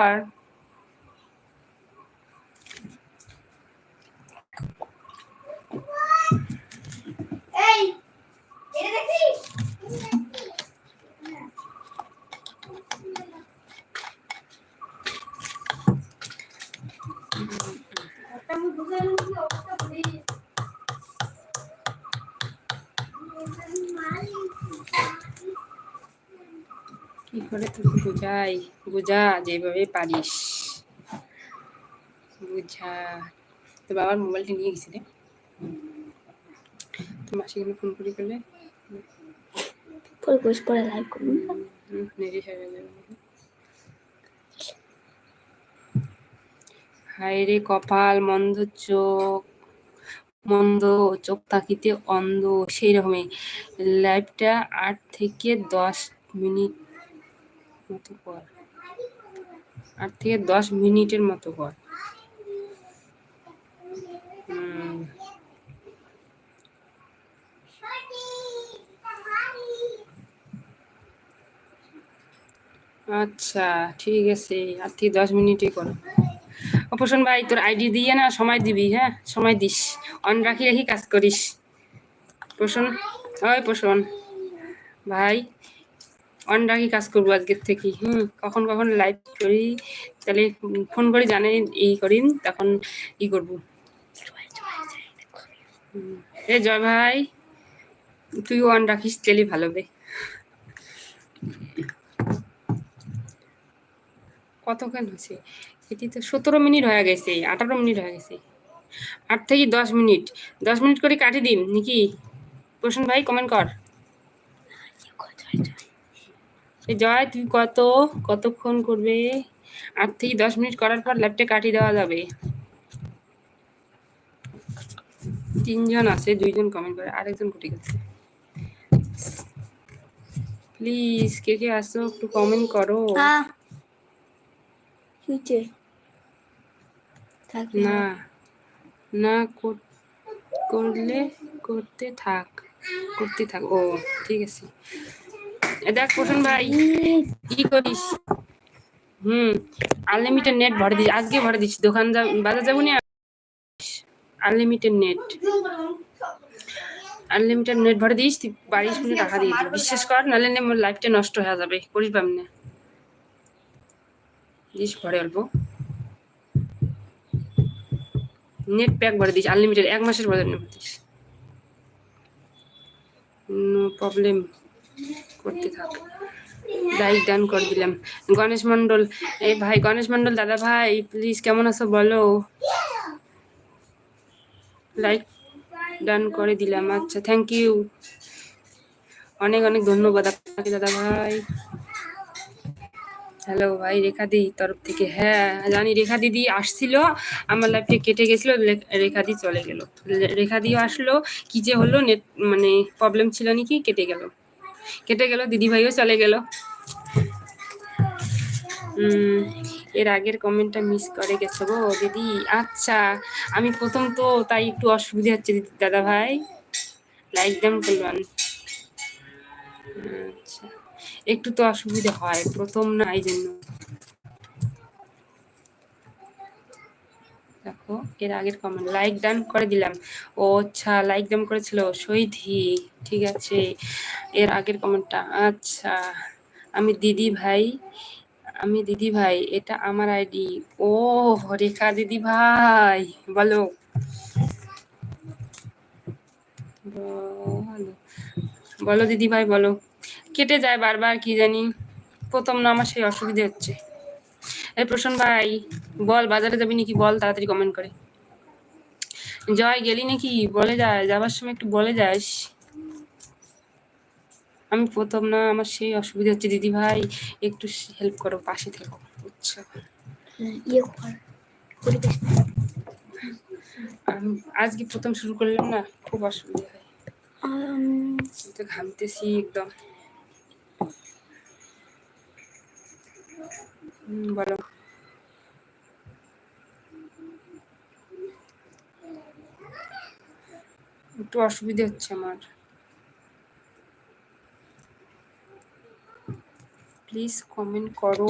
কি করে তোকে বুঝাই, বুঝা যেভাবে পারিস বুঝা। তো বাবার মোবাইলটা নিয়ে গেছি রে, তো মাসি কেন ফোন করি করলে পরে লাইভ করুন। হায় রে কপাল, মন্দ চোখ, মন্দ চোখ থাকিতে অন্ধ, সেই রকমই। লাইভটা 8 থেকে 10 মিনিট মতো কর, 8 থেকে 10 মিনিটের মতো কর। আচ্ছা ঠিক আছে, 8 থেকে 10 মিনিটই করো। অপোষণ ভাই তোর আইডি দিয়ে না সময় দিবি, হ্যাঁ সময় দিস, অন রাখি রাখি কাজ করিস। পোষণ, ওই পোষণ ভাই, অন রাখি কাজ করবো আজকের থেকে। কখন কখন লাইভ করি, তাহলে ফোন করে জানে ই করি, তখন ই করবো। এ জয় ভাই, তুইও অন রাখিস, তাহলে ভালো হবে। কতক্ষণ হয়েছে? এটি তো 17 মিনিট হয়ে গেছে, 18 মিনিট হয়ে গেছে। 8 থেকে 10 মিনিট, 10 মিনিট করে কাটি দিন নাকি? প্রশ্ন ভাই কমেন্ট কর। জয় তুই কতক্ষণ করবে? 8 থেকে 10 মিনিট করার পর ল্যাপটে কাটিয়ে দেওয়া যাবে। 3 জন আছে, 2 জন কমেন্ট করে, আরেকজন কুটি গেছে। প্লিজ কে কে আসো একটু কমেন্ট করো। না না করলে করতে থাক, ও ঠিক আছে। দেখ পোষণ ভাই কি করিস, আনলিমিটেড নেট ভরে দিস, আজকে ভরে দিস। দোকান বাজার যাবো না, আনলিমিটেড নেট ভরে দিস, তুই 22 মিনিট টাকা দিয়ে দিবি, বিশ্বাস কর, নাহলে মোর লাইফটা নষ্ট হয়ে যাবে, করিস পাবি না। দিস ভরে অল্প নেট প্যাক ভরে দিস, আনলিমিটেড 1 মাসের ভরে দিস, নো প্রবলেম, করতে থাক। লাইক ডান করে দিলাম। গণেশ মন্ডল, এই ভাই গণেশ মন্ডল দাদা ভাই প্লিজ কেমন আছো বলো, লাইক ডান করে দিলাম। আচ্ছা থ্যাংক ইউ, অনেক অনেক ধন্যবাদ আপনাকে দাদা ভাই। হ্যালো ভাই রেখা দি তরফ থেকে, হ্যাঁ জানি রেখা দিদি আসছিল, আমার লাইফে কেটে গেছিল, রেখা দি চলে গেল, রেখা দিও আসলো, কি যে হলো নেট মানে প্রবলেম ছিল নাকি, কেটে গেল, দিদি ভাইও চলে গেল। এর আগের কমেন্টটা মিস করে গেছো গো দিদি। আচ্ছা আমি প্রথম তো তাই একটু অসুবিধা হচ্ছে দিদি দাদা ভাই, লাইক দাম করবেন। আচ্ছা একটু তো অসুবিধা হয়, প্রথম না এই জন্য। দেখো এর আগের কমেন্ট লাইক ডান করে দিলাম। ও আচ্ছা লাইক ডান করেছিল শহীদি, ঠিক আছে। এর আগের কমেন্টটা, আচ্ছা আমি দিদি ভাই এটা আমার আইডি। ও রেখা দিদি ভাই বলো, বলো দিদি ভাই বলো, কেটে যায় বারবার কি জানি, প্রথম না আমার সেই অসুবিধা হচ্ছে। এই প্রসন্ন ভাই বল বাজারে যাবি নাকি, বল তাড়াতাড়ি কমেন্ট করে। জয় গেলি নাকি, বলে যায় যাবার সময় একটু বলে যাস। আমি প্রথম না আমার সেই অসুবিধা হচ্ছে দিদি ভাই, একটু হেল্প করো, পাশে থেকো বুঝছো। আজকে প্রথম শুরু করলাম না, খুব অসুবিধা হয়, তো ঘামতেছি একদম। বলো একটু অসুবিধা হচ্ছে আমার, প্লিজ কমেন্ট করো।